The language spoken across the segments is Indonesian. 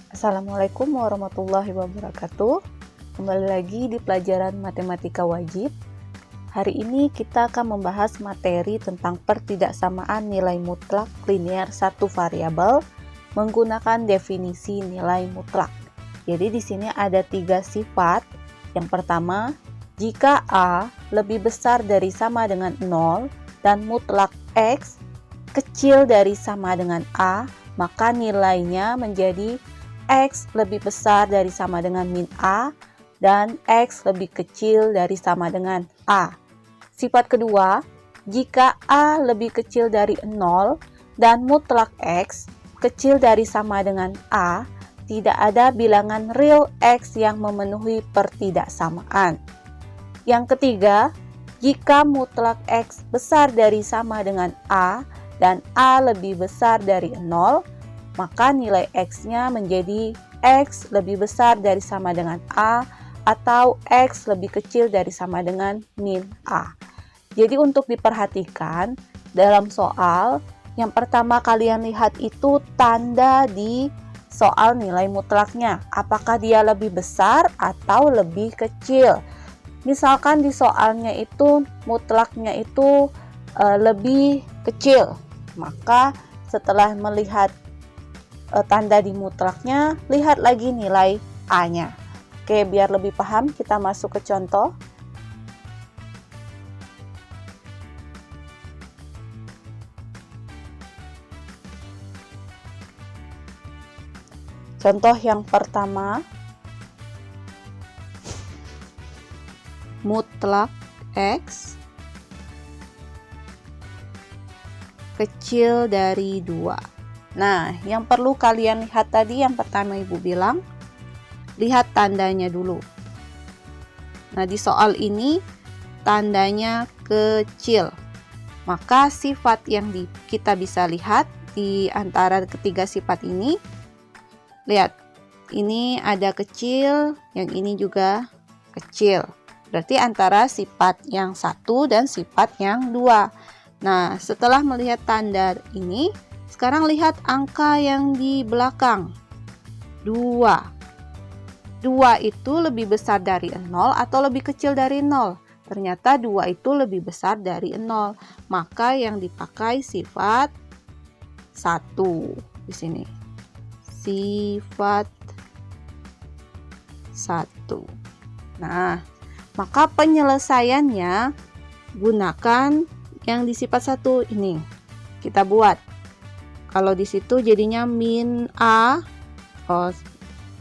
Assalamualaikum warahmatullahi wabarakatuh. Kembali lagi di pelajaran matematika wajib. Hari ini kita akan membahas materi tentang pertidaksamaan nilai mutlak linear satu variabel menggunakan definisi nilai mutlak. Jadi di sini ada 3 sifat. Yang pertama, jika A lebih besar dari sama dengan 0 dan mutlak X kecil dari sama dengan A, maka nilainya menjadi X lebih besar dari sama dengan min A dan X lebih kecil dari sama dengan A. Sifat kedua, jika A lebih kecil dari 0 dan mutlak X kecil dari sama dengan A, tidak ada bilangan real X yang memenuhi pertidaksamaan. Yang ketiga, jika mutlak X besar dari sama dengan A dan A lebih besar dari 0, maka nilai X-nya menjadi X lebih besar dari sama dengan A atau X lebih kecil dari sama dengan min A. Jadi untuk diperhatikan dalam soal, yang pertama kalian lihat itu tanda di soal nilai mutlaknya. Apakah dia lebih besar atau lebih kecil? Misalkan di soalnya itu mutlaknya itu lebih kecil, maka setelah melihat tanda di mutlaknya, lihat lagi nilai A-nya. Oke, biar lebih paham, kita masuk ke contoh. Contoh yang pertama, mutlak X kecil dari 2. Nah, yang perlu kalian lihat tadi yang pertama Ibu bilang, lihat tandanya dulu. Nah, di soal ini tandanya kecil. Maka sifat yang kita bisa lihat di antara ketiga sifat ini, lihat, ini ada kecil, yang ini juga kecil. Berarti antara sifat yang 1 dan sifat yang 2. Nah, setelah melihat tanda ini, sekarang lihat angka yang di belakang. 2. 2 itu lebih besar dari 0 atau lebih kecil dari 0? Ternyata 2 itu lebih besar dari 0. Maka yang dipakai sifat 1 di sini. Sifat 1. Nah, maka penyelesaiannya gunakan yang di sifat 1 ini. Kita buat. Kalau di situ jadinya min A,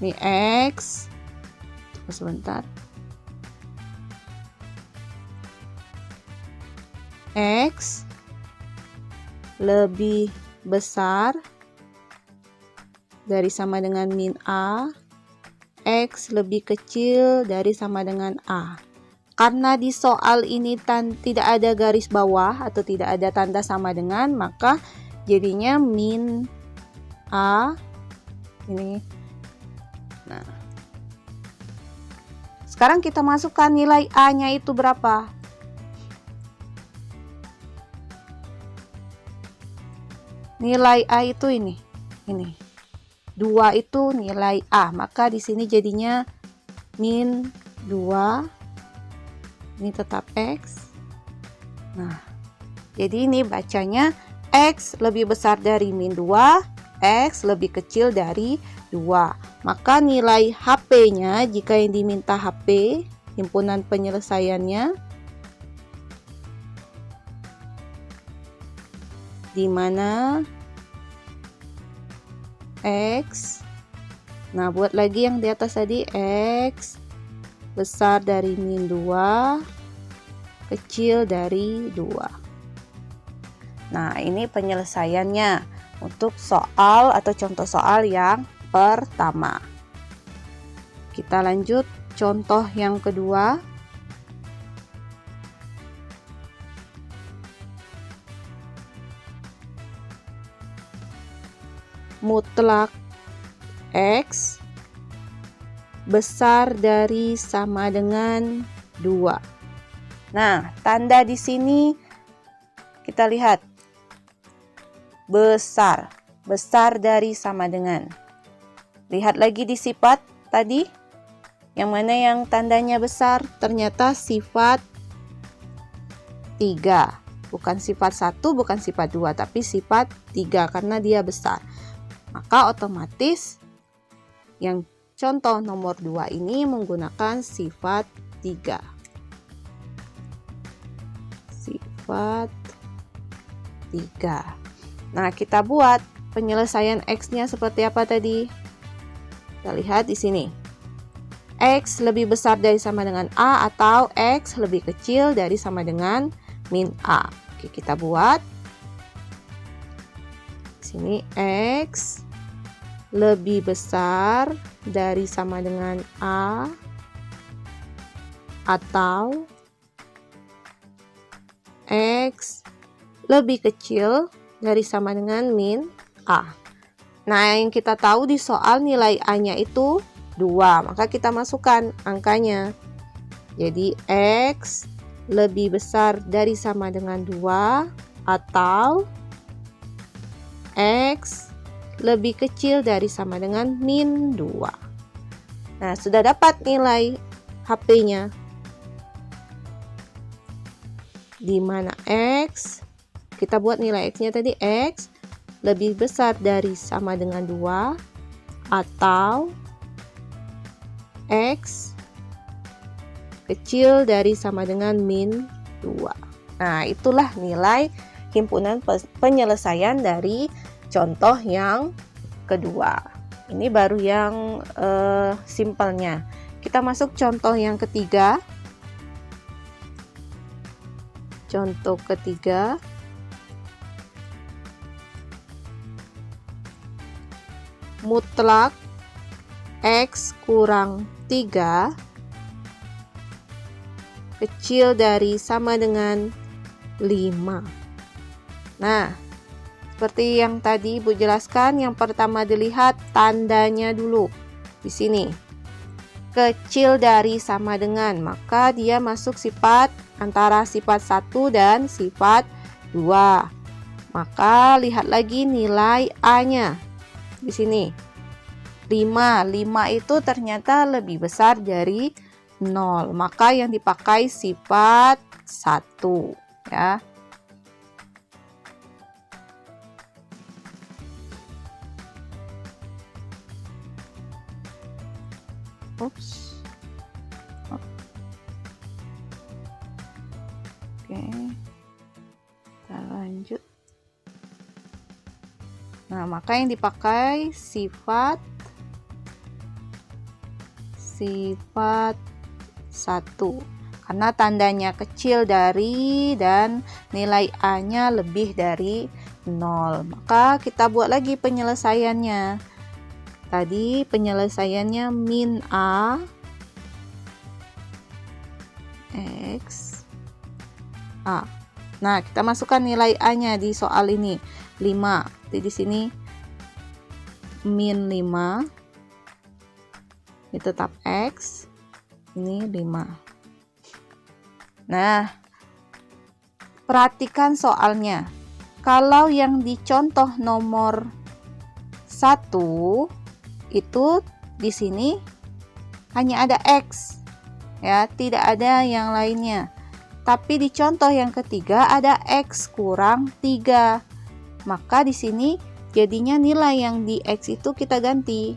ini X, sebentar, X lebih besar dari sama dengan min A, X lebih kecil dari sama dengan A. Karena di soal ini tidak ada garis bawah atau tidak ada tanda sama dengan, maka jadinya min A ini. Nah, sekarang kita masukkan nilai A-nya itu berapa? Nilai A itu ini. 2 itu nilai A, maka di sini jadinya min 2. Ini tetap X. Nah, jadi ini bacanya X lebih besar dari min 2, X lebih kecil dari 2. Maka nilai HP-nya, jika yang diminta HP, himpunan penyelesaiannya, di mana X, nah buat lagi yang di atas tadi, X besar dari min 2, kecil dari 2. Nah, ini penyelesaiannya untuk soal atau contoh soal yang pertama. Kita lanjut contoh yang kedua. Mutlak X besar dari sama dengan 2. Nah, tanda di sini kita lihat besar dari sama dengan. Lihat lagi di sifat tadi. Yang mana yang tandanya besar? Ternyata sifat 3. Bukan sifat 1, bukan sifat 2, tapi sifat 3 karena dia besar. Maka otomatis yang contoh nomor 2 ini menggunakan sifat 3. Sifat 3. Nah, kita buat penyelesaian X-nya seperti apa tadi? Kita lihat di sini. X lebih besar dari sama dengan A atau X lebih kecil dari sama dengan min A. Oke, kita buat. Di sini X lebih besar dari sama dengan A atau X lebih kecil dari sama dengan min A. Nah, yang kita tahu di soal nilai A-nya itu 2, maka kita masukkan angkanya. Jadi X lebih besar dari sama dengan 2 atau X lebih kecil dari sama dengan min 2. Nah, sudah dapat nilai HP-nya. Di mana X, kita buat nilai X-nya tadi, X lebih besar dari sama dengan 2 atau X kecil dari sama dengan min 2. Nah, itulah nilai himpunan penyelesaian dari contoh yang kedua. Ini baru yang simpelnya. Kita masuk contoh yang ketiga. Contoh ketiga. Mutlak X kurang 3 kecil dari sama dengan 5. Nah, seperti yang tadi Ibu jelaskan, yang pertama dilihat tandanya dulu. Di sini, kecil dari sama dengan, maka dia masuk sifat antara sifat 1 dan sifat 2. Maka lihat lagi nilai A-nya. Di sini, 5 itu ternyata lebih besar dari 0. Maka yang dipakai sifat 1, ya. Oops. Oke. Kita lanjut. Nah, maka yang dipakai sifat 1 karena tandanya kecil dari dan nilai A-nya lebih dari 0. Maka kita buat lagi penyelesaiannya. Tadi penyelesaiannya min A X A. Nah, kita masukkan nilai A-nya di soal ini 5. Jadi di sini min 5. Ini tetap X. Ini 5. Nah, perhatikan soalnya. Kalau yang di contoh nomor 1 itu di sini hanya ada X, ya, tidak ada yang lainnya. Tapi di contoh yang ketiga ada X kurang 3. Maka di sini jadinya nilai yang di X itu kita ganti.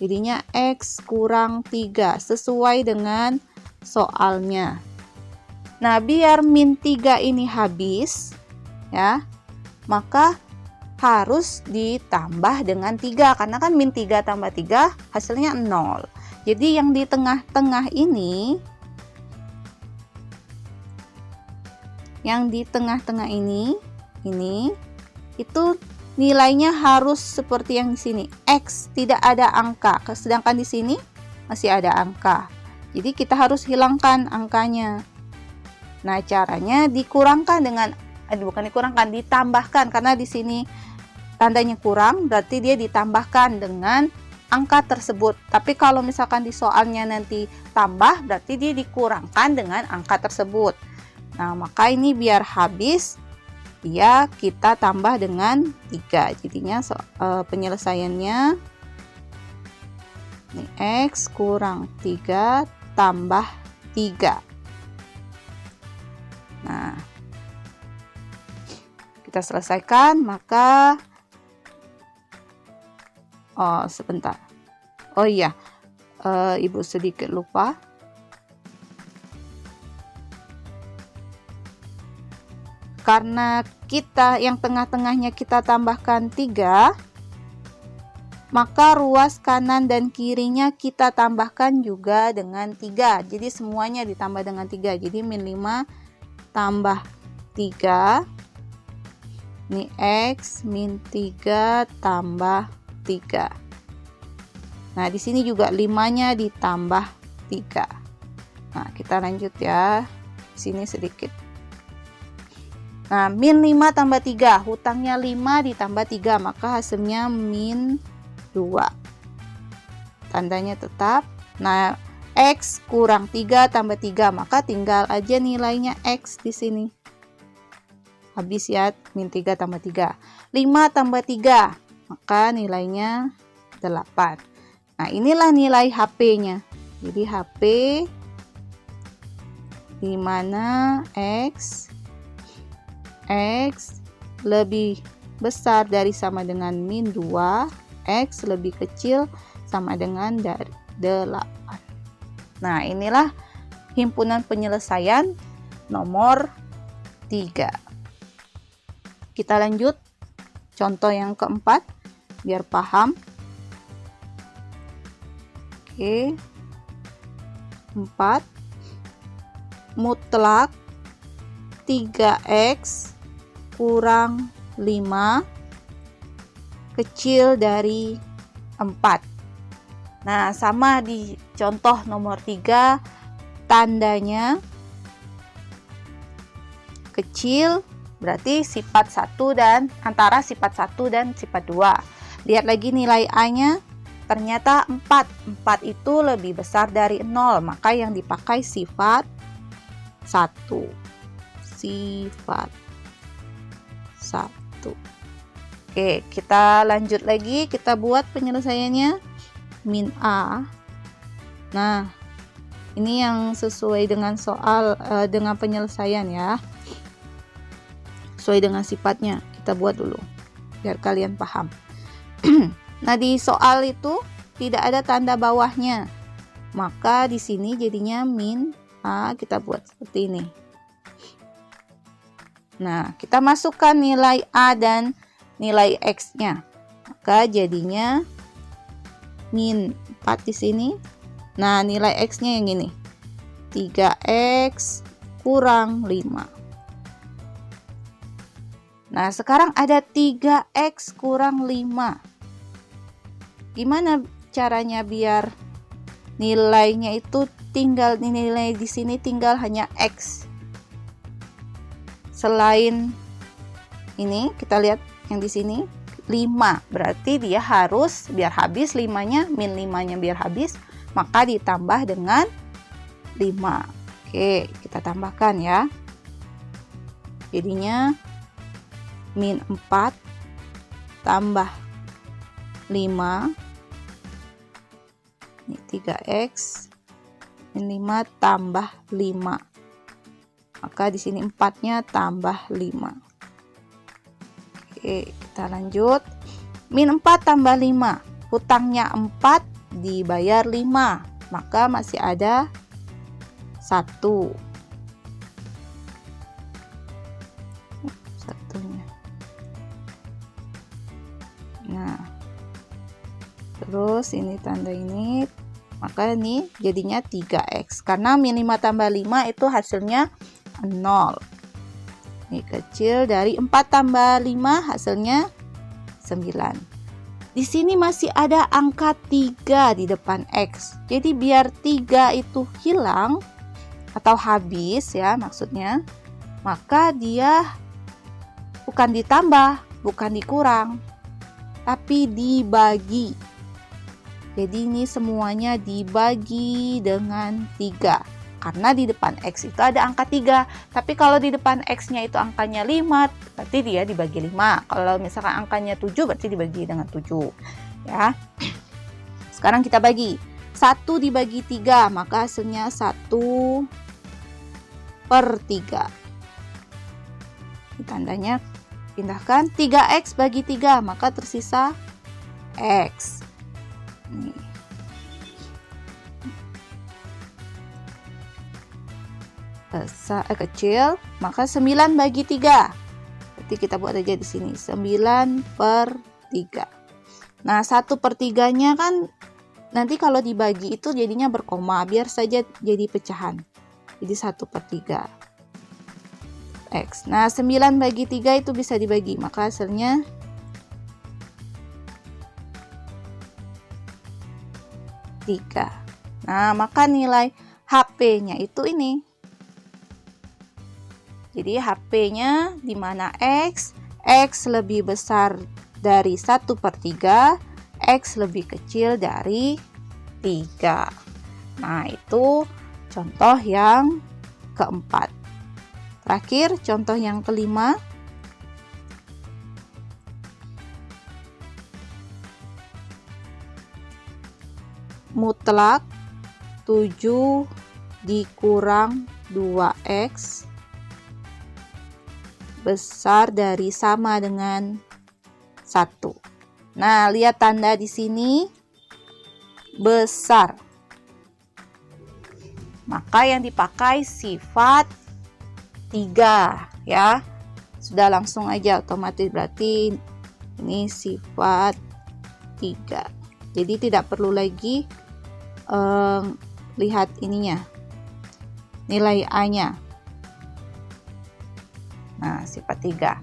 Jadinya X kurang 3 sesuai dengan soalnya. Nah, biar min 3 ini habis, ya, maka harus ditambah dengan 3 karena kan min 3 tambah 3 hasilnya 0. Jadi yang di tengah-tengah ini, itu nilainya harus seperti yang di sini. X tidak ada angka, sedangkan di sini masih ada angka. Jadi kita harus hilangkan angkanya. Nah, caranya dikurangkan dengan ditambahkan karena di sini tandanya kurang, berarti dia ditambahkan dengan angka tersebut. Tapi kalau misalkan di soalnya nanti tambah, berarti dia dikurangkan dengan angka tersebut. Nah, maka ini biar habis, ya kita tambah dengan 3. Jadinya penyelesaiannya ini X kurang 3 tambah 3. Nah, kita selesaikan, maka sebentar. Oh iya, Ibu sedikit lupa. Karena kita yang tengah-tengahnya kita tambahkan 3, maka ruas kanan dan kirinya kita tambahkan juga dengan 3. Jadi semuanya ditambah dengan 3. Jadi min 5 tambah 3. Ini X min 3 tambah 3. Nah, di sini juga 5-nya ditambah 3. Nah, kita lanjut ya. Di sini sedikit. Nah, min 5 tambah 3, hutangnya 5 ditambah 3, maka hasilnya min 2. Tandanya tetap. Nah, X kurang 3 tambah 3, maka tinggal aja nilainya X di sini. Habis ya, min 3 tambah 3. 5 tambah 3, maka nilainya 8. Nah, inilah nilai HP-nya. Jadi HP di mana X lebih besar dari sama dengan min 2, X lebih kecil sama dengan dari 8. Nah, inilah himpunan penyelesaian nomor 3. Kita lanjut contoh yang keempat biar paham. Oke. 4 mutlak 3X kurang 5 kecil dari 4. Nah, sama di contoh nomor 3, tandanya kecil berarti sifat 1 dan antara sifat 1 dan sifat 2. Lihat lagi nilai A-nya, ternyata 4. 4 itu lebih besar dari 0, maka yang dipakai sifat 1. Sifat 1. Oke, kita lanjut lagi, kita buat penyelesaiannya. Min A. Nah, ini yang sesuai dengan soal, dengan penyelesaian ya, sesuai dengan sifatnya. Kita buat dulu biar kalian paham. Nah, di soal itu tidak ada tanda bawahnya, maka di sini jadinya min A, kita buat seperti ini. Nah, kita masukkan nilai A dan nilai X-nya, maka jadinya min 4 di sini. Nah, nilai X-nya yang ini, 3X kurang 5. Nah, sekarang ada 3X kurang 5. Gimana caranya biar nilainya itu tinggal, nilai di sini tinggal hanya X? Selain ini, kita lihat yang di sini 5, berarti dia harus biar habis 5-nya, min 5-nya biar habis, maka ditambah dengan 5. Oke, kita tambahkan ya. Jadinya min 4 tambah 5, ini 3X, min 5 tambah 5. Maka di sini 4-nya tambah 5. Oke, kita lanjut. Min 4 tambah 5. Hutangnya 4 dibayar 5. Maka masih ada 1. Satunya. Nah, terus ini tanda ini. Maka ini jadinya 3X. Karena min 5 tambah 5 itu hasilnya 0. Ini kecil dari 4 tambah 5 hasilnya 9. Di sini masih ada angka 3 di depan X. Jadi biar 3 itu hilang atau habis ya maksudnya, maka dia bukan ditambah, bukan dikurang, tapi dibagi. Jadi ini semuanya dibagi dengan 3. karena di depan X itu ada angka 3. Tapi kalau di depan X-nya itu angkanya 5, berarti dia dibagi 5. Kalau misalkan angkanya 7, berarti dibagi dengan 7. Ya. Sekarang kita bagi. 1 dibagi 3, maka hasilnya 1/3. Tandanya pindahkan. 3X bagi 3, maka tersisa X. Nih. Kecil, maka 9 bagi 3. Berarti kita buat aja di sini 9/3. Nah, 1/3-nya kan nanti kalau dibagi itu jadinya berkoma, biar saja jadi pecahan. Jadi 1/3 X. Nah, 9 bagi 3 itu bisa dibagi, maka hasilnya 3. Nah, maka nilai HP-nya itu ini. Jadi HP-nya di mana X lebih besar dari 1/3, X lebih kecil dari 3. Nah, itu contoh yang keempat. Terakhir, contoh yang kelima. Mutlak 7 dikurang 2X besar dari sama dengan 1. Nah, lihat tanda di sini besar. Maka yang dipakai sifat 3 ya. Sudah langsung aja otomatis, berarti ini sifat 3. Jadi tidak perlu lagi lihat ininya, nilai A-nya. Nah, sifat 3.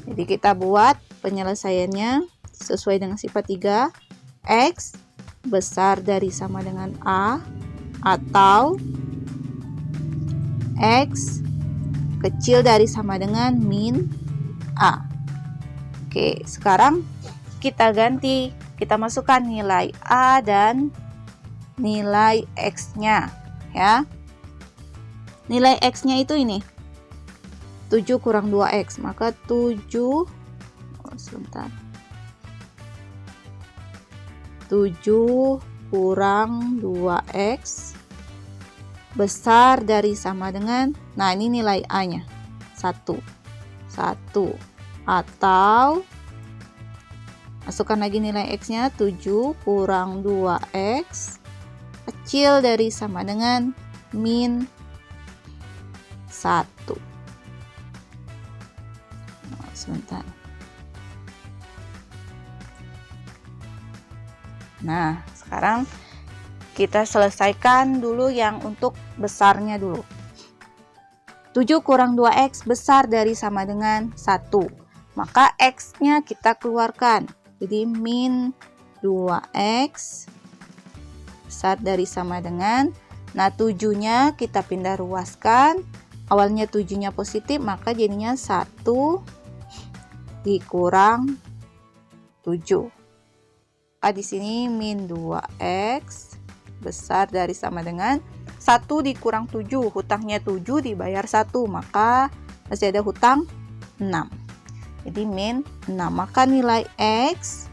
Jadi kita buat penyelesaiannya sesuai dengan sifat 3. X besar dari sama dengan A atau X kecil dari sama dengan min A. Oke, sekarang kita ganti. Kita masukkan nilai A dan nilai X-nya ya. Nilai X-nya itu ini 7 kurang 2X, maka 7 kurang 2X besar dari sama dengan, nah ini nilai A-nya 1 atau masukkan lagi nilai X-nya 7 kurang 2X kecil dari sama dengan min 1. Sebentar. Nah, sekarang kita selesaikan dulu yang untuk besarnya dulu. 7 kurang 2X besar dari sama dengan 1. Maka X-nya kita keluarkan. Jadi min 2X besar dari sama dengan, nah 7-nya kita pindah ruaskan. Awalnya 7-nya positif, maka jadinya 1 dikurang 7. Maka di sini min 2X besar dari sama dengan 1 dikurang 7. Hutangnya 7 dibayar 1, maka masih ada hutang 6. Jadi min 6. Maka nilai X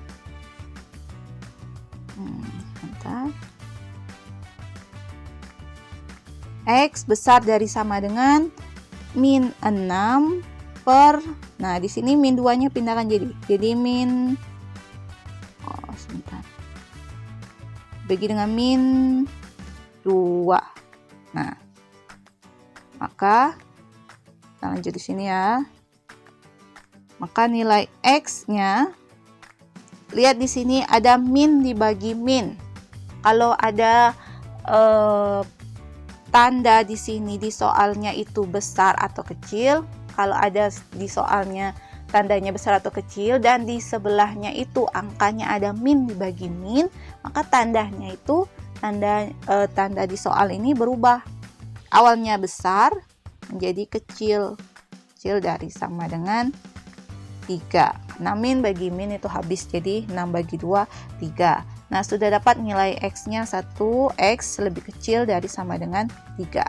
X besar dari sama dengan min 6 per, nah di sini min 2-nya pindahkan jadi min, sebentar, bagi dengan min 2. Nah, maka kita lanjut di sini ya. Maka nilai X-nya, lihat di sini ada min dibagi min. Kalau ada tanda di sini di soalnya itu besar atau kecil, kalau ada di soalnya tandanya besar atau kecil dan di sebelahnya itu angkanya ada min dibagi min, maka tandanya itu tanda di soal ini berubah. Awalnya besar menjadi kecil dari sama dengan 3. Nah, min bagi min itu habis, jadi 6 bagi 2, 3. Nah, sudah dapat nilai X-nya 1, X lebih kecil dari sama dengan 3.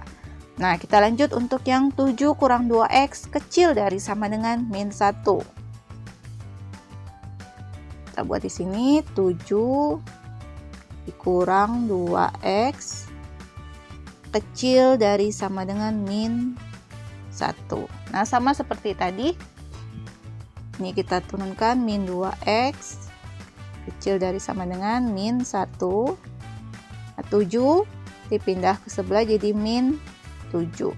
Nah, kita lanjut untuk yang 7 kurang 2x kecil dari sama dengan min 1. Kita buat di sini 7 dikurang 2x kecil dari sama dengan min 1. Nah, sama seperti tadi. Ini kita turunkan min 2x kecil dari sama dengan min 1. Nah, 7 dipindah ke sebelah jadi min 7.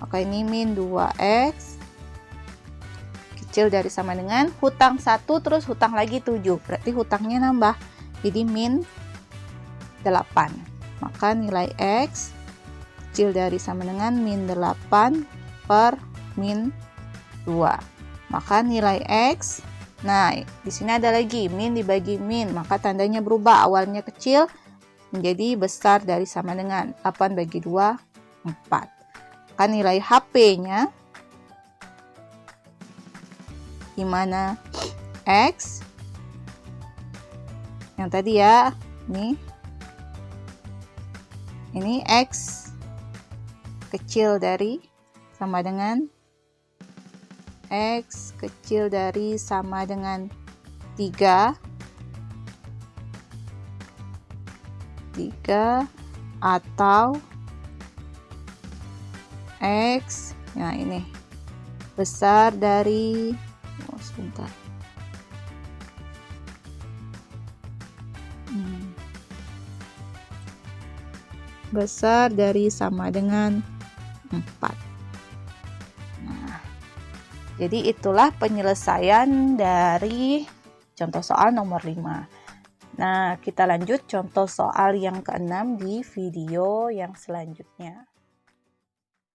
Maka ini min 2x kecil dari sama dengan hutang 1 terus hutang lagi 7. Berarti hutangnya nambah. Jadi min 8. Maka nilai x kecil dari sama dengan min 8 per min 2. Maka nilai x, nah di sini ada lagi min dibagi min, maka tandanya berubah, awalnya kecil menjadi besar dari sama dengan 8 bagi 2, 4. Maka nilai HP-nya di mana x yang tadi ya, ini x kecil dari sama dengan x kecil dari sama dengan 3 atau x, nah ini besar dari besar dari sama dengan 4. Jadi itulah penyelesaian dari contoh soal nomor 5. Nah, kita lanjut contoh soal yang ke-6 di video yang selanjutnya.